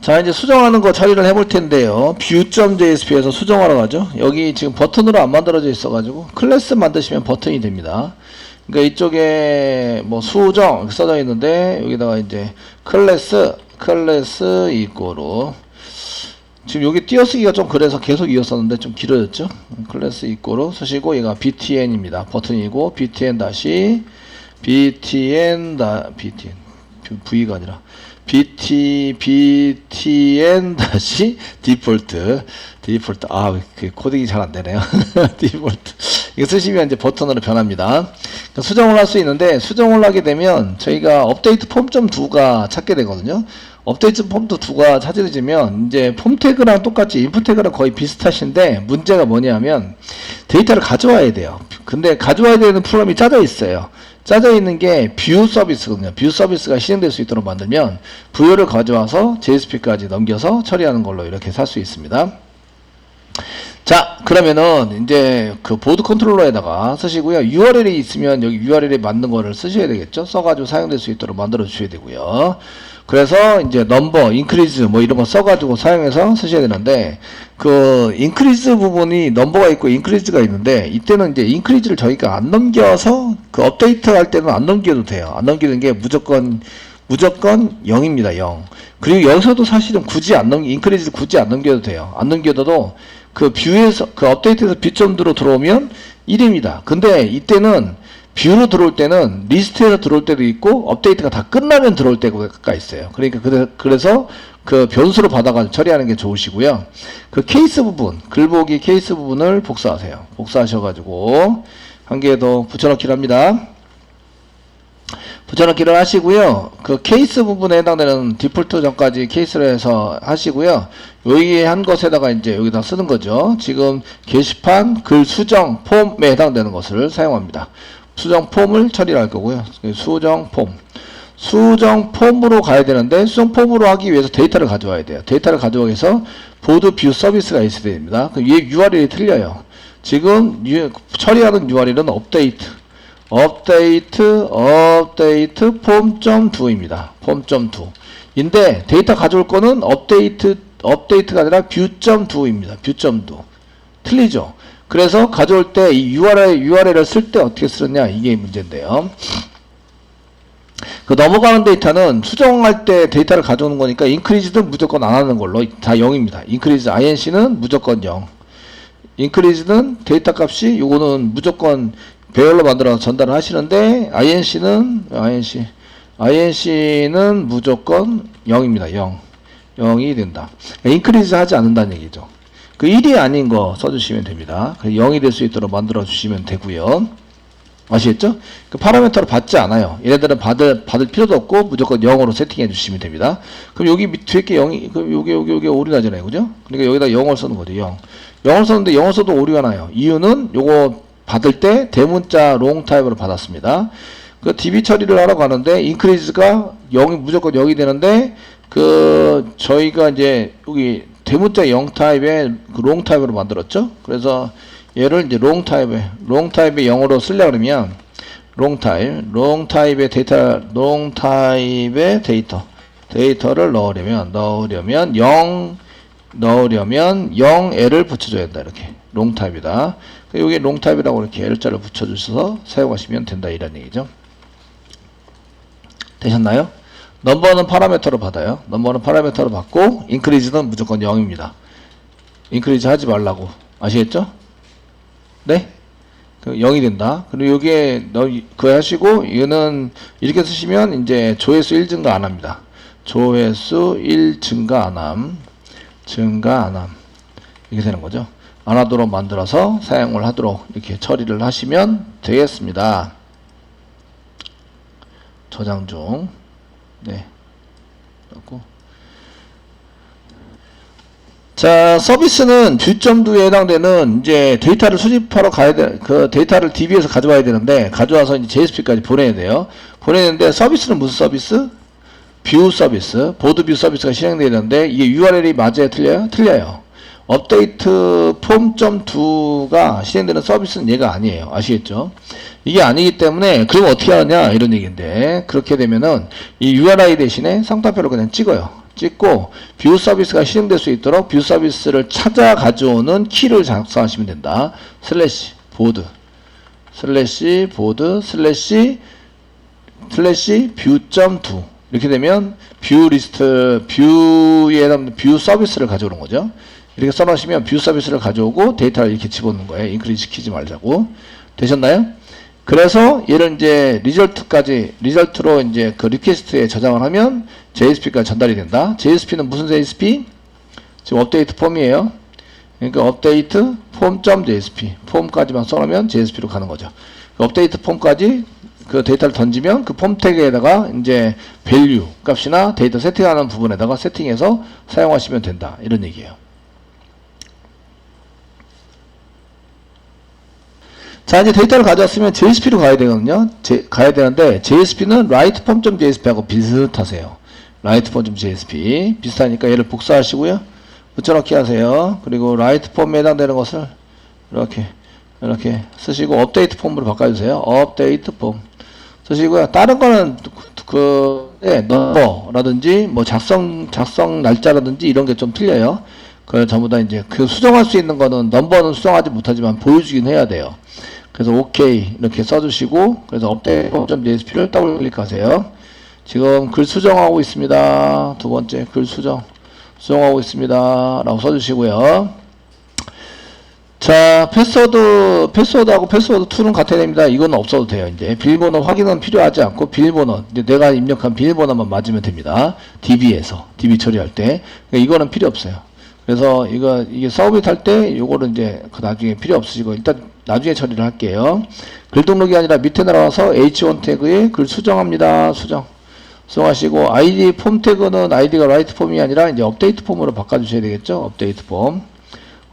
자, 이제 수정하는 거 처리를 해볼 텐데요. view.jsp에서 수정하러 가죠. 여기 지금 버튼으로 안 만들어져 있어가지고 클래스 만드시면 버튼이 됩니다. 그러니까 이쪽에 뭐 수정 이렇게 써져 있는데 여기다가 이제 클래스 이꼬로 지금 여기 띄어쓰기가 좀 그래서 계속 이었었는데 좀 길어졌죠. 클래스 이꼬로 쓰시고 얘가 btn입니다. 버튼이고 btn v가 아니라 btn 디폴트 그 코딩이 잘 안되네요. 디폴트 이거 쓰시면 이제 버튼으로 변합니다. 수정을 할 수 있는데 수정을 하게 되면 저희가 업데이트 폼.2가 찾게 되거든요. 업데이트 폼.2가 찾아지면 이제 폼 태그랑 똑같이 인풋 태그랑 거의 비슷하신데 문제가 뭐냐면 데이터를 가져와야 돼요. 근데 가져와야 되는 프로그램이 짜져 있어요. 짜져 있는 게 뷰 서비스거든요. 뷰 서비스가 실행될 수 있도록 만들면 뷰를 가져와서 JSP까지 넘겨서 처리하는 걸로 이렇게 살 수 있습니다. 자, 그러면은 이제 그 보드 컨트롤러에다가 쓰시고요. URL이 있으면 여기 URL에 맞는 거를 쓰셔야 되겠죠. 써가지고 사용될 수 있도록 만들어 주셔야 되고요. 그래서 이제 넘버, 인크리즈 뭐 이런 거 써가지고 사용해서 쓰셔야 되는데 그 인크리즈 부분이 넘버가 있고 인크리즈가 있는데 이때는 이제 인크리즈를 저희가 안 넘겨서 그 업데이트 할 때는 안 넘겨도 돼요. 안 넘기는 게 무조건 0입니다. 0. 그리고 여기서도 사실은 굳이 인크리즈를 굳이 안 넘겨도 돼요. 안 넘겨도 그 뷰에서 그 업데이트에서 뷰.2로 들어오면 1입니다. 근데 이때는 뷰로 들어올 때는 리스트에서 들어올 때도 있고 업데이트가 다 끝나면 들어올 때가 있어요. 그러니까 그래서 그 변수로 받아가지고 처리하는 게 좋으시고요. 그 케이스 부분, 글보기 케이스 부분을 복사하세요. 복사하셔가지고 한 개 더 붙여넣기를 합니다. 붙여넣기를 하시고요. 그 케이스 부분에 해당되는 디폴트 전까지 케이스로 해서 하시고요. 여기 한 것에다가 이제 여기다 쓰는 거죠. 지금 게시판, 글 수정, 폼에 해당되는 것을 사용합니다. 수정 폼을 처리할 거고요. 수정 폼으로 가야 되는데 수정 폼으로 하기 위해서 데이터를 가져와야 돼요. 데이터를 가져오기 위해서 보드 뷰 서비스가 있어야 됩니다. 그 위에 URL이 틀려요. 지금 처리하는 URL은 업데이트 폼.2입니다. 폼.2 인데 데이터 가져올 거는 업데이트가 아니라 뷰.2입니다. 뷰.2 틀리죠. 그래서 가져올 때 이 URL을 쓸 때 어떻게 쓰느냐 이게 문제인데요. 그 넘어가는 데이터는 수정할 때 데이터를 가져오는 거니까 인크리즈는 무조건 안 하는 걸로 다 0입니다. 인크리즈 INC는 무조건 0. 인크리즈는 데이터 값이 요거는 무조건 배열로 만들어서 전달을 하시는데 INC는 무조건 0입니다. 0이 된다. 인크리즈 하지 않는다는 얘기죠. 그 1이 아닌 거 써주시면 됩니다. 0이 될 수 있도록 만들어 주시면 되고요. 아시겠죠? 그 파라미터를 받지 않아요. 얘네들은 받을 필요도 없고 무조건 0으로 세팅해 주시면 됩니다. 그럼 여기 뒤에 게 0이, 그럼 요게 오류 나잖아요. 그죠? 그러니까 여기다 0을 쓰는 거죠. 0을 썼는데 0을 써도 오류가 나요. 이유는 요거 받을 때 대문자 롱 타입으로 받았습니다. 그 DB 처리를 하러 가는데 인크리즈가 0이 무조건 0이 되는데 그 저희가 이제 여기 대문자 0 타입의 그 롱 타입으로 만들었죠. 그래서 얘를 이제 롱 타입의 0으로 쓰려고 그러면 롱 타입의 데이터를 넣으려면 0L을 붙여줘야 된다. 이렇게 롱 타입이다. 여기 롱 타입이라고 이렇게 L자를 붙여주셔서 사용하시면 된다 이런 얘기죠. 되셨나요? 넘버는 파라미터로 받아요. 넘버는 파라미터로 받고 인크리즈는 무조건 0입니다. 인크리즈 하지 말라고 아시겠죠? 네? 0이 된다. 그리고 여기에 그거 하시고 이거는 이렇게 쓰시면 이제 조회수 1 증가 안 합니다. 조회수 1 증가 안 함. 이렇게 되는 거죠. 안 하도록 만들어서 사용을 하도록 이렇게 처리를 하시면 되겠습니다. 저장 중. 네. 그렇고. 자, 서비스는 뷰.2에 해당되는 이제 데이터를 수집하러 가야 돼. 그 데이터를 DB에서 가져와야 되는데 가져와서 이제 JSP까지 보내야 돼요. 보내는데 서비스는 무슨 서비스? 뷰 서비스, 보드 뷰 서비스가 실행되어야 되는데 이게 URL이 맞아요, 틀려요? 틀려요. 업데이트 폼.2가 실행되는 서비스는 얘가 아니에요. 아시겠죠? 이게 아니기 때문에 그럼 어떻게 하느냐 이런 얘기인데 그렇게 되면은 이 URI 대신에 상따표를 그냥 찍어요. 찍고 뷰 서비스가 실행될 수 있도록 뷰 서비스를 찾아 가져오는 키를 작성하시면 된다. 슬래시 보드 슬래시 보드 슬래시 뷰.do 이렇게 되면 뷰 리스트 뷰에 해당되는 뷰 서비스를 가져오는 거죠. 이렇게 써놓으시면 뷰 서비스를 가져오고 데이터를 이렇게 집어넣는 거예요. 인크리즈 시키지 말자고. 되셨나요? 그래서 얘를 이제 리절트로 이제 그 리퀘스트에 저장을 하면 JSP가 전달이 된다. JSP는 무슨 JSP? 지금 업데이트 폼이에요. 그러니까 업데이트 폼.jsp 폼까지만 써놓으면 JSP로 가는 거죠. 그 업데이트 폼까지 그 데이터를 던지면 그 폼 태그에다가 이제 밸류 값이나 데이터 세팅하는 부분에다가 세팅해서 사용하시면 된다. 이런 얘기예요. 자, 이제 데이터를 가져왔으면 JSP로 가야 되거든요. 가야 되는데 JSP는 writeform.jsp하고 비슷하세요. writeform.jsp 비슷하니까 얘를 복사하시고요. 붙여넣기 하세요. 그리고 writeform에 해당되는 것을 이렇게 쓰시고 업데이트 폼으로 바꿔주세요. 업데이트 폼 쓰시고요. 다른 거는 넘버라든지 뭐 작성 날짜라든지 이런 게 좀 틀려요. 그 전부 다 이제 그 수정할 수 있는 거는 넘버는 수정하지 못하지만 보여주긴 해야 돼요. 그래서 OK 이렇게 써주시고 그래서 update.jsp를 더블 클릭하세요. 지금 글 수정하고 있습니다. 두 번째 글 수정하고 있습니다. 라고 써주시고요. 자, 패스워드하고 패스워드 2는 같아야 됩니다. 이건 없어도 돼요. 이제 비밀번호 확인은 필요하지 않고 비밀번호 이제 내가 입력한 비밀번호만 맞으면 됩니다. DB 처리할 때 그러니까 이거는 필요 없어요. 그래서 이게 서브밋 할 때 요거는 이제 그 나중에 필요 없으시고 일단 나중에 처리를 할게요. 글 등록이 아니라 밑에 내려와서 H1 태그에 글 수정합니다. 수정하시고 ID 폼 태그는 아이디가 라이트 폼이 아니라 이제 업데이트 폼으로 바꿔주셔야 되겠죠.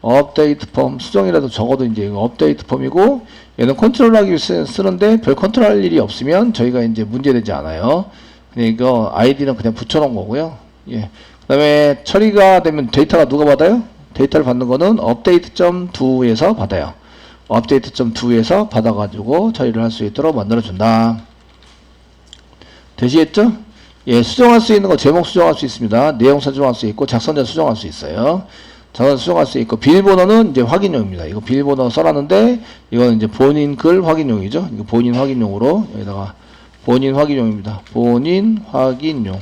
업데이트 폼 수정이라도 적어도 이제 이거 업데이트 폼이고 얘는 컨트롤하기 위해서 쓰는데 별 컨트롤할 일이 없으면 저희가 이제 문제되지 않아요. 그냥 이거 아이디는 그냥 붙여놓은 거고요. 예. 그 다음에 처리가 되면 데이터가 누가 받아요? 데이터를 받는 거는 update.do에서 받아요. update.do에서 받아가지고 처리를 할 수 있도록 만들어준다. 되시겠죠? 예, 수정할 수 있는 거 제목 수정할 수 있습니다. 내용 수정할 수 있고 작성자 수정할 수 있어요. 작성자 수정할 수 있고 비밀번호는 이제 확인용입니다. 이거 비밀번호 써놨는데 이거는 이제 본인 글 확인용이죠. 이거 본인 확인용으로 여기다가 본인 확인용입니다. 본인 확인용.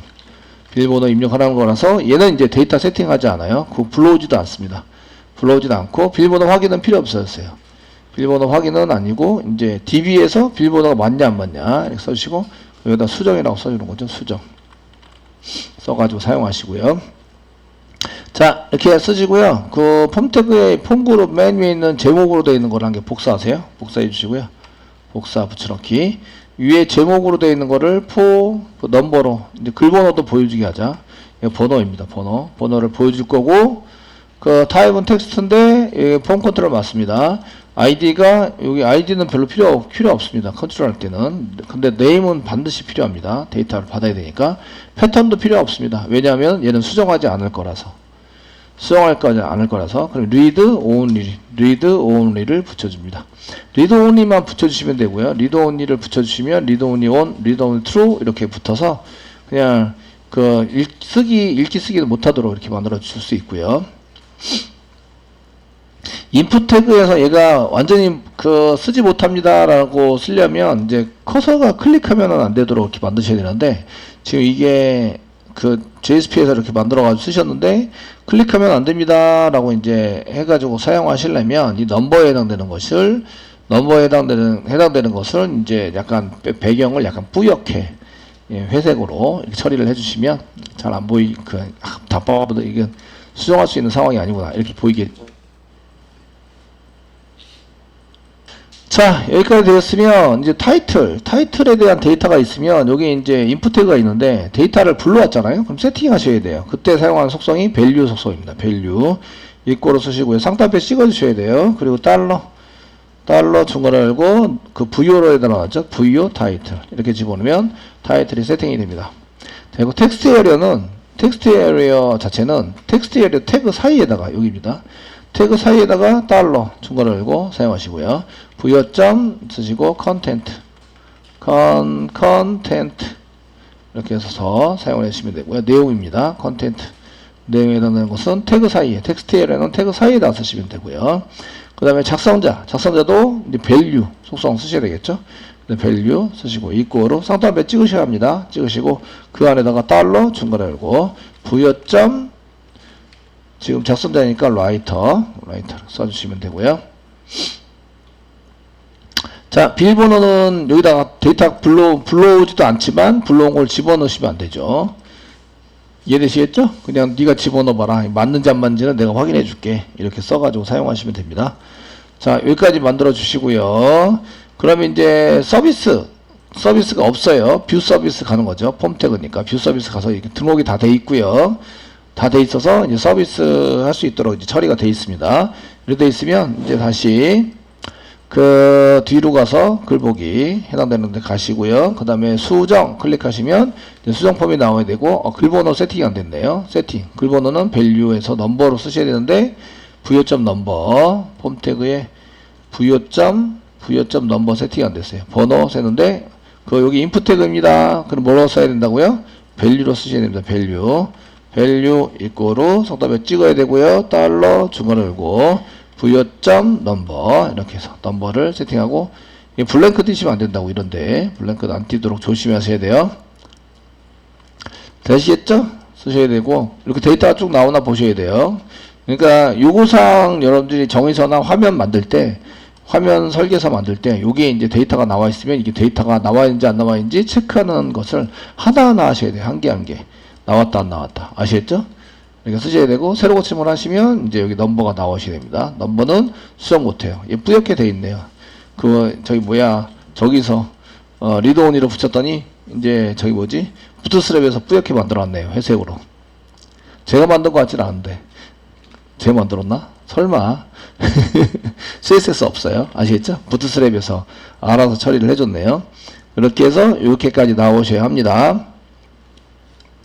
비밀번호 입력하라는 거라서 얘는 이제 데이터 세팅하지 않아요. 그거 불러오지도 않습니다. 불러오지도 않고 비밀번호 확인은 필요 없어졌어요. 비밀번호 확인은 아니고 이제 DB에서 비밀번호가 맞냐 안 맞냐 이렇게 써주시고 여기다 수정이라고 써주는 거죠. 수정 써가지고 사용하시고요. 자 이렇게 쓰시고요. 그 폼 태그의 폼 그룹 맨 위에 있는 제목으로 되어 있는 거를 한 개 복사하세요. 복사해 주시고요. 복사 붙여넣기 위에 제목으로 되어 있는 거를 그 넘버로 이제 글번호도 보여주게 하자. 번호입니다. 번호를 보여줄 거고 그 타입은 텍스트인데 폼 컨트롤 맞습니다. 아이디가 여기 아이디는 별로 필요 없습니다. 컨트롤 할 때는. 근데 네임은 반드시 필요합니다. 데이터를 받아야 되니까. 패턴도 필요 없습니다. 왜냐하면 얘는 수정하지 않을 거라서. 그럼 read only를 붙여줍니다. read only만 붙여주시면 되고요. read only를 붙여주시면 read only on, read only true 이렇게 붙어서 그냥 그 읽기 쓰기도 못하도록 이렇게 만들어 줄 수 있고요. 인풋 태그에서 얘가 완전히 쓰지 못합니다라고 쓰려면 이제 커서가 클릭하면은 안 되도록 이렇게 만드셔야 되는데 지금 이게 JSP에서 이렇게 만들어가지고 쓰셨는데 클릭하면 안 됩니다라고 이제 해가지고 사용하시려면 이 넘버에 해당되는 것을 이제 약간 배경을 약간 뿌옇게 회색으로 이렇게 처리를 해주시면 잘 안 답답하다 이게 수정할 수 있는 상황이 아니구나 이렇게 보이겠죠. 자 여기까지 되었으면 이제 타이틀에 대한 데이터가 있으면 여기 이제 인풋 태그가 있는데 데이터를 불러왔잖아요. 그럼 세팅하셔야 돼요. 그때 사용하는 속성이 밸류 속성입니다. 밸류 이꼬로 쓰시고요. 상단표에 찍어주셔야 돼요. 그리고 달러 중괄호 열고 그 VO로에다 나왔죠. VO 타이틀 이렇게 집어넣으면 타이틀이 세팅이 됩니다. 그리고 텍스트 에리어 자체는 텍스트 에리어 태그 사이에다가 여기입니다. 태그 사이에다가 달러 중괄호 열고 사용하시고요. 부여점 쓰시고 컨텐트 이렇게 해서 사용을 해주시면 되고요. 내용입니다. 컨텐트. 내용에 해당되는 것은 태그 사이에, 텍스트에는 태그 사이에다 쓰시면 되고요. 그 다음에 작성자도 이제 value 속성 쓰셔야 되겠죠. value 쓰시고 이꼬로 쌍따옴표 찍으셔야 합니다. 찍으시고 그 안에다가 달러 중괄호 열고 부여점 지금 작성자니까 라이터 써주시면 되고요. 자, 비밀번호는 여기다가 데이터 불러오지도 않지만 불러온 걸 집어넣으시면 안 되죠. 이해되시겠죠? 그냥 네가 집어넣어봐라. 맞는지 안 맞는지는 내가 확인해 줄게. 이렇게 써가지고 사용하시면 됩니다. 자, 여기까지 만들어 주시고요. 그러면 이제 서비스가 없어요. 뷰 서비스 가는 거죠. 폼 태그니까 뷰 서비스 가서 이렇게 등록이 다 돼 있고요. 다 돼 있어서 이제 서비스 할 수 있도록 이제 처리가 돼 있습니다. 이렇게 돼 있으면 이제 다시 그 뒤로 가서 글보기 해당되는 데 가시고요. 그 다음에 수정 클릭하시면 수정 폼이 나와야 되고 글번호 세팅이 안 됐네요. 세팅 글번호는 value에서 넘버로 쓰셔야 되는데 부여점 넘버 폼 태그에 부여점 넘버 세팅이 안 됐어요. 번호 세는데 그 여기 인풋 태그입니다. 그럼 뭐로 써야 된다고요? value로 쓰셔야 됩니다. value 이꼬로 성답에 찍어야 되고요. 달러 중괄호 열고 부여점 넘버 이렇게 해서 넘버를 세팅하고 블랭크 띄시면 안 된다고 이런데 블랭크 안 띄도록 조심하셔야 돼요. 되시겠죠? 쓰셔야 되고 이렇게 데이터가 쭉 나오나 보셔야 돼요. 그러니까 요구사항 여러분들이 정의서나 화면 만들 때 화면 설계서 만들 때 요게 이제 데이터가 나와 있으면 이게 데이터가 나와 있는지 안 나와 있는지 체크하는 것을 하나하나 하셔야 돼요. 한 개 한 개 나왔다 안 나왔다 아시겠죠? 이렇게 쓰셔야 되고 새로 고침을 하시면 이제 여기 넘버가 나오셔야 됩니다. 넘버는 수정 못해요. 얘 뿌옇게 돼 있네요. 저기서 리드온이로 붙였더니 이제 부트스트랩에서 뿌옇게 만들어놨네요. 회색으로. 제가 만든 것 같지는 않은데 제가 만들었나? 설마. CSS 없어요. 아시겠죠? 부트스트랩에서 알아서 처리를 해줬네요. 이렇게 해서 이렇게까지 나오셔야 합니다.